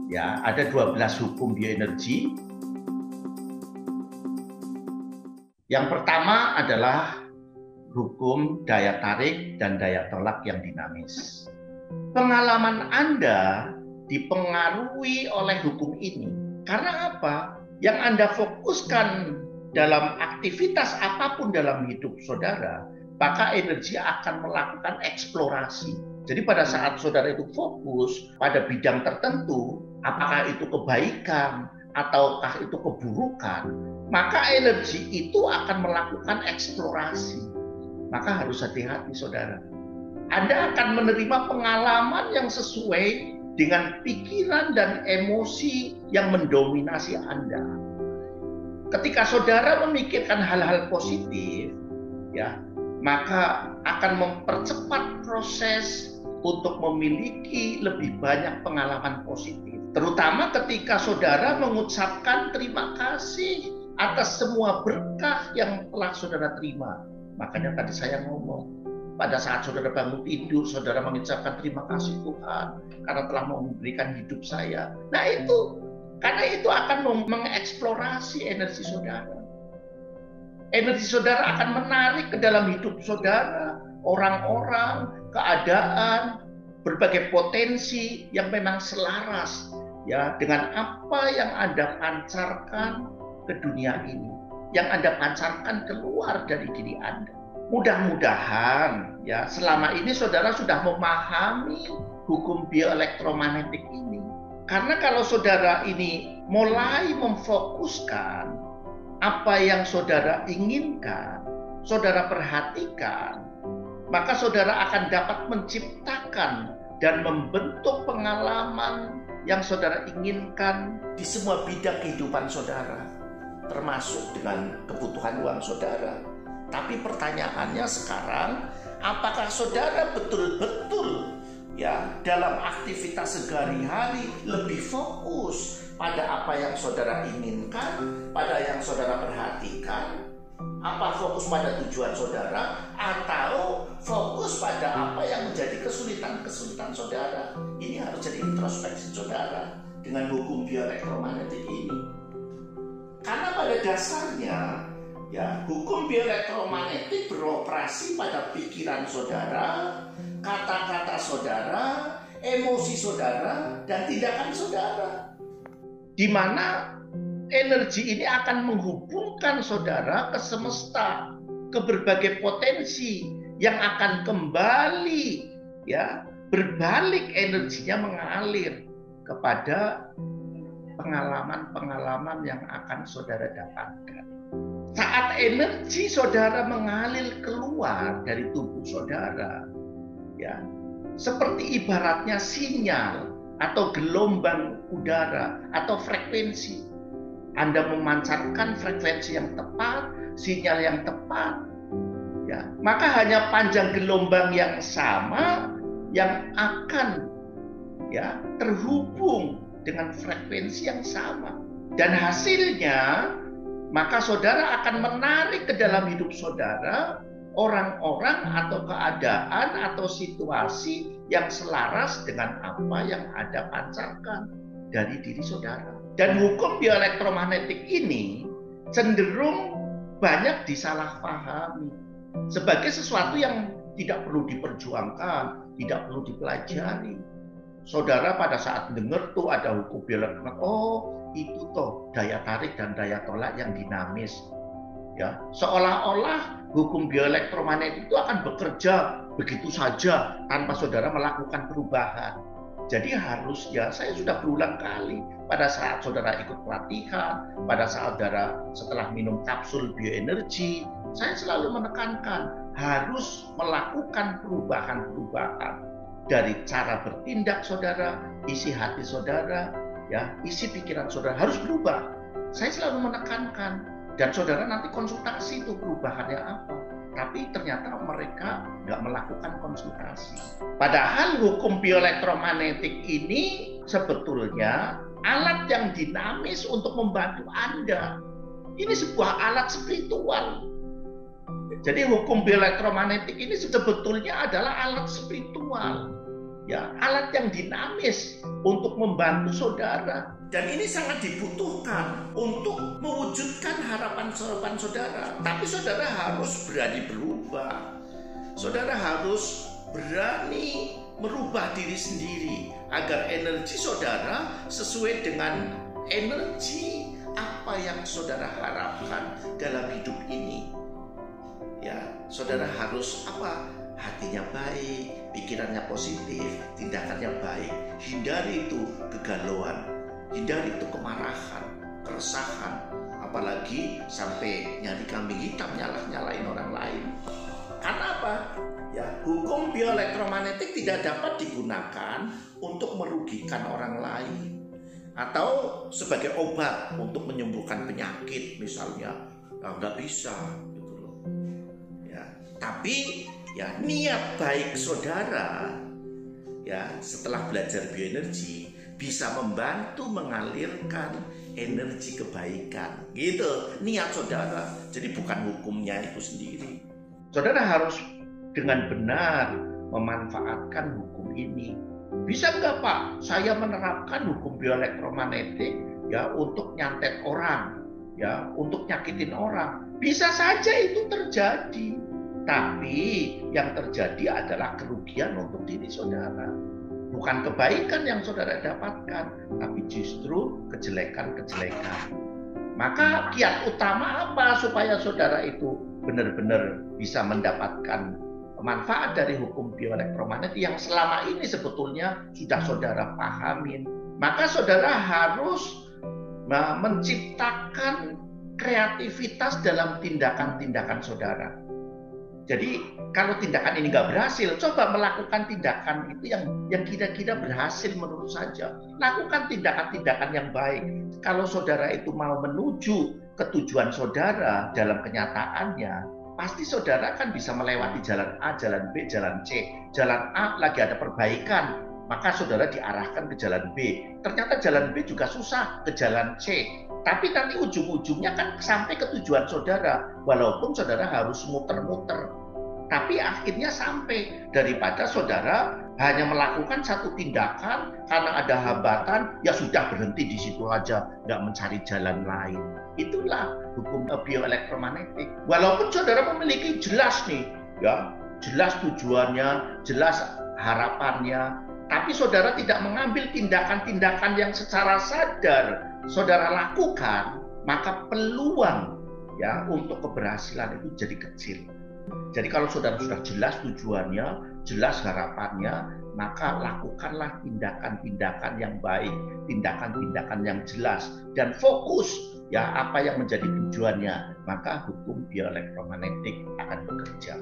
Ya, ada 12 hukum bioenergi. Yang pertama adalah hukum daya tarik dan daya tolak yang dinamis. Pengalaman Anda dipengaruhi oleh hukum ini. Karena apa? Yang Anda fokuskan dalam aktivitas apapun dalam hidup saudara, maka energi akan melakukan eksplorasi. Jadi pada saat saudara itu fokus pada bidang tertentu, apakah itu kebaikan ataukah itu keburukan, maka energi itu akan melakukan eksplorasi. Maka harus hati-hati saudara. Anda akan menerima pengalaman yang sesuai dengan pikiran dan emosi yang mendominasi Anda. Ketika saudara memikirkan hal-hal positif, ya, maka akan mempercepat proses untuk memiliki lebih banyak pengalaman positif. Terutama ketika saudara mengucapkan terima kasih atas semua berkah yang telah saudara terima. Makanya tadi saya ngomong, pada saat saudara bangun tidur, saudara mengucapkan terima kasih Tuhan karena telah memberikan hidup saya. Nah itu, karena itu akan mengeksplorasi energi saudara. Energi saudara akan menarik ke dalam hidup saudara orang-orang, keadaan, berbagai potensi yang memang selaras ya dengan apa yang Anda pancarkan ke dunia ini, yang Anda pancarkan keluar dari diri Anda. Mudah-mudahan ya selama ini saudara sudah memahami hukum bioelektromagnetik ini. Karena kalau saudara ini mulai memfokuskan apa yang saudara inginkan, saudara perhatikan, maka saudara akan dapat menciptakan dan membentuk pengalaman yang saudara inginkan di semua bidang kehidupan saudara, termasuk dengan kebutuhan uang saudara. Tapi pertanyaannya sekarang, apakah saudara betul-betul ya dalam aktivitas sehari-hari lebih fokus pada apa yang saudara inginkan, pada yang saudara perhatikan? Apa fokus pada tujuan saudara atau fokus pada apa yang menjadi kesulitan-kesulitan saudara? Ini harus jadi introspeksi saudara dengan hukum bioelektromagnetik ini. Karena pada dasarnya ya hukum bioelektromagnetik beroperasi pada pikiran saudara, kata-kata saudara, emosi saudara, dan tindakan saudara. Di mana energi ini akan menghubungkan saudara ke semesta, ke berbagai potensi yang akan kembali ya berbalik energinya mengalir kepada pengalaman-pengalaman yang akan saudara dapatkan. Saat energi saudara mengalir keluar dari tubuh saudara, ya, seperti ibaratnya sinyal atau gelombang udara atau frekuensi. Anda memancarkan frekuensi yang tepat, sinyal yang tepat, ya, maka hanya panjang gelombang yang sama yang akan ya terhubung dengan frekuensi yang sama. Dan hasilnya, maka saudara akan menarik ke dalam hidup saudara orang-orang atau keadaan atau situasi yang selaras dengan apa yang Anda pancarkan dari diri saudara. Dan hukum bioelektromagnetik ini cenderung banyak disalahpahami sebagai sesuatu yang tidak perlu diperjuangkan, tidak perlu dipelajari. Saudara pada saat dengar tuh ada hukum bioelektromagnetik, oh itu toh daya tarik dan daya tolak yang dinamis. Ya, seolah-olah hukum bioelektromagnetik itu akan bekerja begitu saja tanpa saudara melakukan perubahan. Jadi harusnya saya sudah berulang kali pada saat saudara ikut pelatihan, pada saat saudara setelah minum kapsul bioenergi, saya selalu menekankan harus melakukan perubahan-perubahan dari cara bertindak saudara, isi hati saudara, ya, isi pikiran saudara harus berubah. Saya selalu menekankan dan saudara nanti konsultasi itu perubahannya apa. Tapi ternyata mereka nggak melakukan konsultasi. Padahal hukum bioelektromagnetik ini sebetulnya alat yang dinamis untuk membantu Anda. Ini sebuah alat spiritual. Jadi hukum bioelektromagnetik ini sebetulnya adalah alat spiritual ya, alat yang dinamis untuk membantu saudara. Dan ini sangat dibutuhkan untuk mewujudkan harapan-harapan saudara. Tapi saudara harus berani berubah. Saudara harus berani merubah diri sendiri agar energi saudara sesuai dengan energi apa yang saudara harapkan dalam hidup ini. Ya, saudara harus apa? Hatinya baik, pikirannya positif, tindakannya baik. Hindari itu kegalauan, hindari itu kemarahan, keresahan, apalagi sampai nyari kambing hitam, nyalahin orang lain. Karena apa? Ya, hukum bioelektromagnetik tidak dapat digunakan untuk merugikan orang lain atau sebagai obat untuk menyembuhkan penyakit misalnya. Nggak bisa gitu loh. Ya, tapi ya niat baik saudara ya setelah belajar bioenergi bisa membantu mengalirkan energi kebaikan gitu, niat saudara. Jadi bukan hukumnya itu sendiri. Saudara harus dengan benar memanfaatkan hukum ini. Bisa nggak Pak saya menerapkan hukum bioelektromagnetik ya untuk nyantet orang, ya untuk nyakitin orang? Bisa saja itu terjadi. Tapi yang terjadi adalah kerugian untuk diri saudara. Bukan kebaikan yang saudara dapatkan, tapi justru kejelekan-kejelekan. Maka kiat utama apa supaya saudara itu benar-benar bisa mendapatkan manfaat dari hukum bioelektromagnetik yang selama ini sebetulnya sudah saudara pahamin? Maka saudara harus menciptakan kreativitas dalam tindakan-tindakan saudara. Jadi kalau tindakan ini nggak berhasil, coba melakukan tindakan itu yang kira-kira berhasil menurut saja. Lakukan tindakan-tindakan yang baik. Kalau saudara itu mau menuju ke tujuan saudara dalam kenyataannya, pasti saudara kan bisa melewati jalan A, jalan B, jalan C. Jalan A lagi ada perbaikan, maka saudara diarahkan ke jalan B. Ternyata jalan B juga susah, ke jalan C. Tapi nanti ujung-ujungnya kan sampai ke tujuan saudara, walaupun saudara harus muter-muter. Tapi akhirnya sampai, daripada saudara hanya melakukan satu tindakan karena ada hambatan, ya sudah berhenti di situ aja, nggak mencari jalan lain. Itulah hukum bioelektromagnetik. Walaupun saudara memiliki jelas nih, ya jelas tujuannya, jelas harapannya, tapi saudara tidak mengambil tindakan-tindakan yang secara sadar saudara lakukan, maka peluang ya untuk keberhasilan itu jadi kecil. Jadi kalau saudara sudah jelas tujuannya, jelas harapannya, maka lakukanlah tindakan-tindakan yang baik, tindakan-tindakan yang jelas, dan fokus ya apa yang menjadi tujuannya, maka hukum bioelektromagnetik akan bekerja.